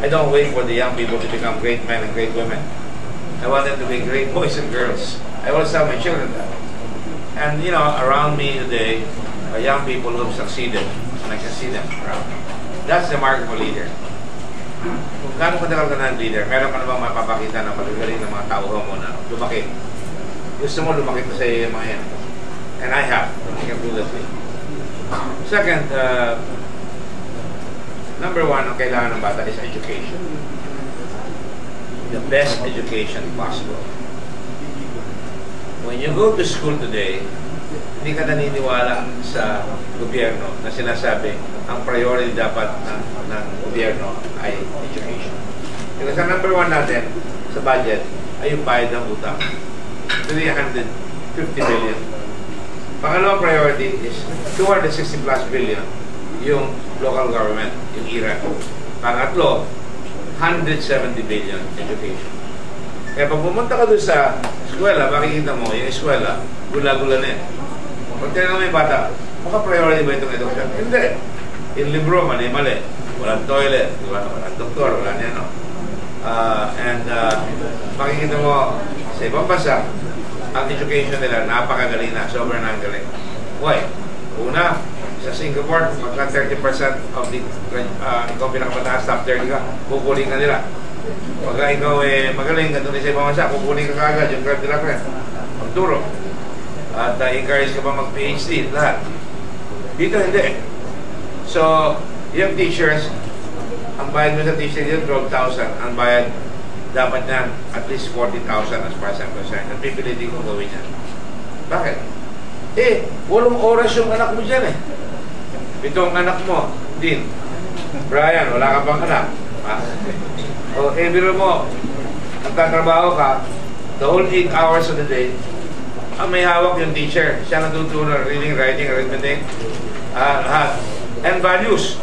I don't wait for the young people to become great men and great women. I want them to be great boys and girls. I always tell my children that. And you know, around me today are young people who have succeeded, and I can see them around me. That's the mark of a leader. Kung gaano katagal ka na leader, meron ka na bang mapapakita ng magagaling ng mga tao mo na lumaki? Gusto mo lumaki sa iyo yung mga yan. And I have. I can do that way. Second, number one, ang kailangan ng bata is education. The best education possible. When you go to school today, hindi ka naniniwala sa gobyerno na sinasabi ang priority dapat ng gobyerno ay education. Kasi ang number one natin sa budget ay yung bayad ng utang. 350 billion. Pangalawang priority is 260 plus billion yung local government, yung IRA. Pangatlo, 170 billion education. Kaya pag pumunta ka doon sa eskwela, makikita mo yung eskwela, gula-gula na yan. Pag tinanong mo yung bata, maka-priority ba itong edukasyon? Hindi. Yung libro, mali-mali. Walang toilet, walang doktor, wala niya, no? Makikita mo sa ibang bansa, ang education nila, napakagaling na, sobrang nagaling. Why? Una, sa Singapore, magka 30% of the, ikaw pinakamataas, top 30 ka, kukunin ka nila. Pagka ikaw magaling ka doon sa ibang bansa, kukunin ka kagad yung grad nila ka. Magturo. At encourage ka pa mag-PhD, lahat. Dito hindi. So, yung teachers, ang bayad mo sa teacher dito, 12,000. Ang bayad, dapat yan at least 40,000 as far as I'm concerned. At pipilitin kong gawin yan. Bakit? 8 oras yung anak mo dyan . 7 anak mo, din. Brian, wala ka pang anak. O, biro mo, nagtatrabaho ka, the whole 8 hours of the day, ang may hawak yung teacher. Siya natuturo, reading, writing, arithmetic, lahat. And values.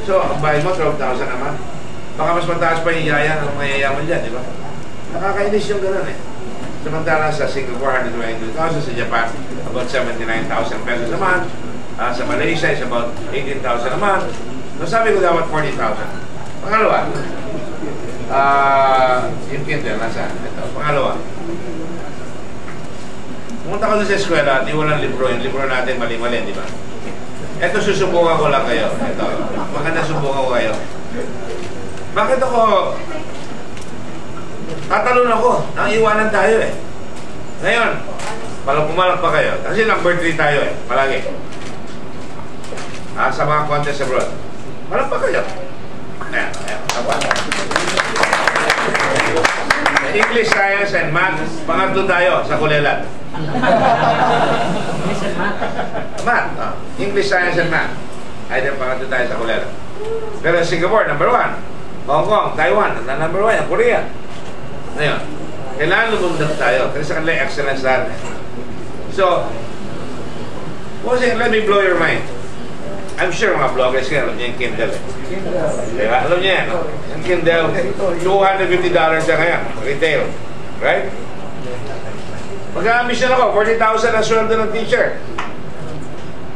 So, ang bayad mo, 12,000 naman. Baka mas mataas pa yung yaya ng mga yayaman dyan, di ba? Nakakainis yung gano'n . Samantala sa Singapore, 122,000. Sa Japan, about 79,000 pesos naman. Sa Malaysia, is about 18,000 naman. So, sabi ko dapat 40,000. Pangalawa, yung Kindle, nasaan? Ito, pangalawa. Pumunta ka doon sa eskwela, di walang libro. Yung libro natin mali-mali, di ba? Ito, susubukan ko lang kayo. Ito, maganda subukan ko kayo. Bakit ako tatalon ako? Nang-iwanan tayo . Ngayon, palang pumalak pa kayo. Kasi number 3 tayo palagi. Sa mga contest abroad. Palang pa kayo. Ayan. English, Science, and Math. Pangatlo tayo sa kulelat. Math. English, Science, and Math. Ay, pangatlo tayo sa kulelat. Pero Singapore, number 1. Hong Kong, Taiwan, number 1, Korea. Ngayon, kailangan lumundag tayo kasi sa kanila excellence lahat . So, let me blow your mind. I'm sure mga bloggers kayo, alam niya yung Kindle . Diba? Alam niya yan. Yung Kindle, $250 siya kaya, retail. Right? Mag-a-ambition ako, 40,000 ang sweldo ng teacher.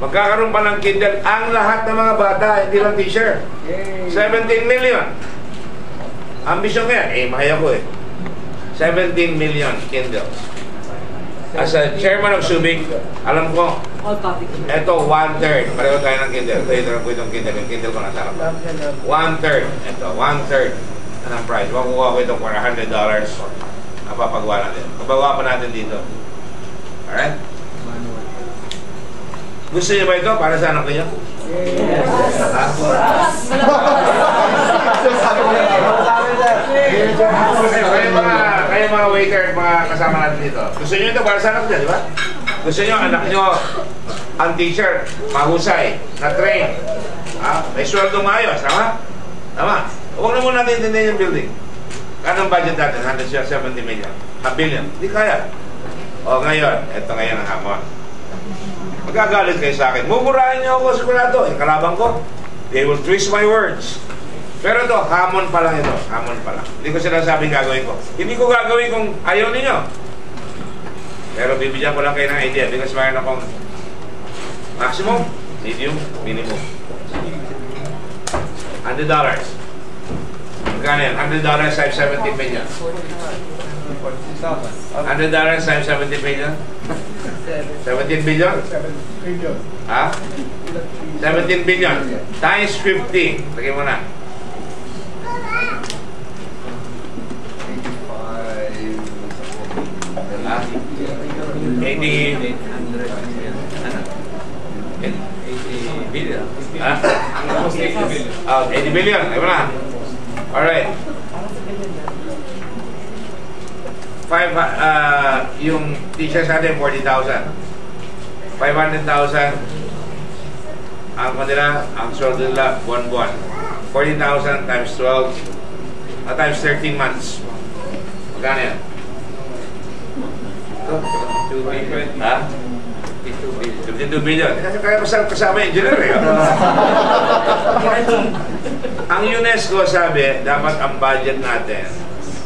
Magkakaroon pa ng Kindle ang lahat ng mga bata, hindi lang teacher. 17 million. Ambisyon ko yan. Mahaya ko 17 million Kindles. As a chairman of Subic, alam ko, ito 1/3. Pareho tayo ng Kindle. Ito ko itong Kindle. Yung Kindle ko nasa harap. 1/3. Ito, 1/3 ng price. Makukuha ko ito for $100. Napapagawa natin. Pagpagawa pa natin dito. Alright? Gusto niyo ba ito? Para sa anak niyo? Yes! Kayo mga waiter at mga kasama natin dito. Gusto niyo ito para sa anak niyo, di ba? Gusto niyo anak niyo ang teacher, mahusay, na-train, may sweldo maayos, tama? Tama. Huwag na muna natin intindihin yung building. Anong budget natin? 170 million. A billion. Hindi kaya. O ngayon, ito ngayon ang hamon. Magagalit kayo sa akin. Mumurahin niyo ako sigurado. Yung kalabang ko, they will twist my words. Pero ito, hamon pa lang ito. Hamon pa lang. Hindi ko sinasabing gagawin ko. Hindi ko gagawin kung ayaw ninyo. Pero bibigyan ko lang kayo ng idea because mayroon akong maximum, medium, minimum. $100. Magkano yan? $100 times 70 million. $100 times 70 million? 17 billion? Ha? 17 billion times 50. Lagay mo na. 80 billion. Ah? 80 billion. Ayun na. Alright. Yung teachers natin, 40,000. 500,000 ang kanila, ang sweldo nila, buwan-buwan. 40,000 times 12 times 13 months. Magkano yan? 52 billion. Ha? 52 billion. Kaya kasama yung engineer eh. Ang UNESCO sabi, dapat ang budget natin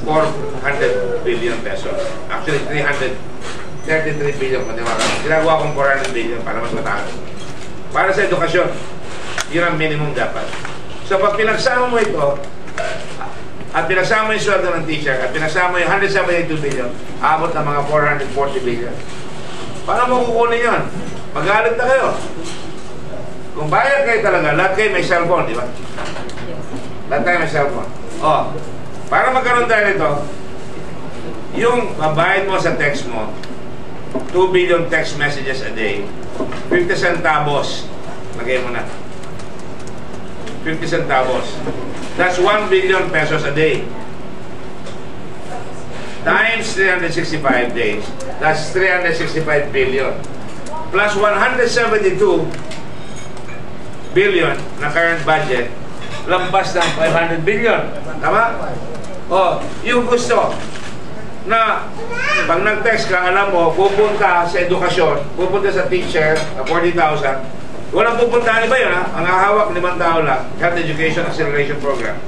400 billion pesos. Actually, 333 billion. Ginagawa kong 400 billion para mas mataas. Para sa edukasyon, yun ang minimum dapat. So pag pinagsama mo ito, at pinagsama yung sweldo ng teacher, at pinagsama yung 172 billion, abot ng mga 440 billion. Paano mo kukunin yun? Magalit na kayo. Kung bayad kayo talaga, lahat kayo may cellphone, di ba? Lahat kayo may cellphone. O, para magkaroon tayo nito, yung mabayad mo sa text mo, 2 billion text messages a day, 50 centavos, lagay mo na. 50 centavos. That's 1 billion pesos a day. Times 365 days, that's 365 billion. Plus 172 billion na current budget, lampas ng 500 billion. Tama? O, yung gusto na pag nag-text ka, alam mo, pupunta sa edukasyon, pupunta sa teacher, 40,000, walang pupuntahan, iba yun ha? Ang hahawak, 5 tao lang, Health Education Acceleration Program.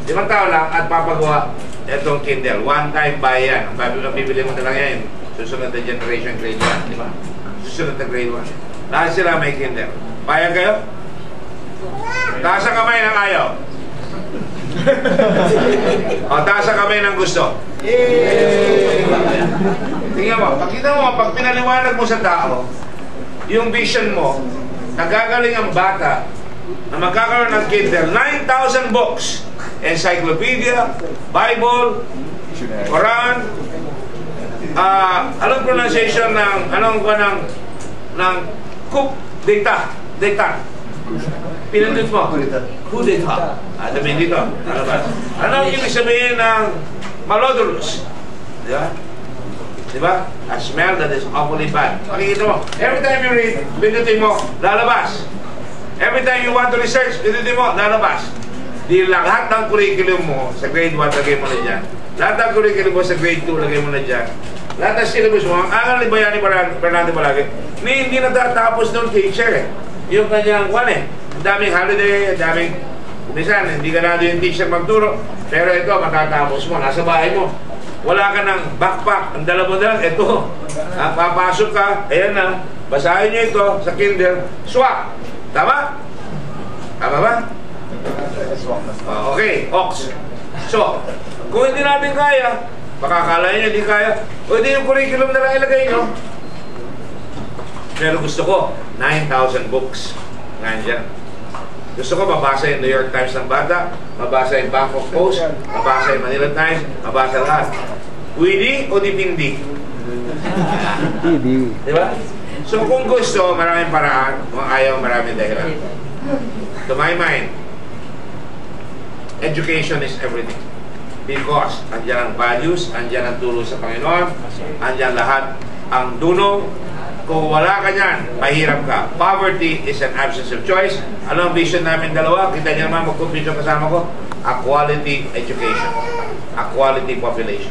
5 tao lang at papagawa itong Kindle. One-time buy yan. Ang bibili mo na lang yan, susunod na generation grade 1, di ba? Susunod na grade 1. Lahat sila may Kindle. Payag kayo? Taas ang kamay ng ayaw. O, taas ang kamay ng gusto. Tingnan mo, pakita mo, pag pinaliwanag mo sa tao, yung vision mo, nagagaling ang bata na magkakaroon ng Kindle, 9,000 books, encyclopedia, Bible, Quran, anong pronunciation ng coup d'etat, pinandun mo, coup d'etat, sabihin dito, anong ibig sabihin ng malodorous, di ba? Diba? A smell that is awfully bad. Makikita mo, every time you read, pindutin mo, lalabas. Every time you want to research, pindutin mo, lalabas. Di lahat ng curriculum mo sa grade 1, lagay mo na dyan. Lahat ng curriculum mo sa grade 2, lagay mo na dyan. Lahat ng syllabus mo, ang angal ni Bayani Fernando palagi, hindi natatapos ng teacher eh. Yung kanyang kwan eh. Ang daming holiday, ang daming, minsan, hindi ka na yung teacher magturo, pero ito, matatapos mo, nasa bahay mo. Wala ka ng backpack, ang dala mo na lang, ito. Papasok ka, ayan na, basahin nyo ito sa Kindle, swak. Tama? Tama ba? Okay, ox. So, kung hindi natin kaya, baka akala nyo hindi kaya, o hindi yung curriculum na lang ilagay nyo. Pero gusto ko, 9,000 books. Nandyan. Gusto ko mabasa yung New York Times ng bata, mabasa yung Bangkok Post, mabasa yung Manila Times, mabasa lahat. Pwede o dipindi? Diba? So kung gusto, maraming paraan. Kung ayaw, maraming dahilan. To my mind, education is everything. Because andyan ang values, andyan ang turo sa Panginoon, andyan lahat ang dunong. Kung wala ka dyan, mahirap ka. Poverty is an absence of choice. Ano ang vision namin dalawa? Kita niyo naman, mag-convince kasama ko. A quality education. A quality population.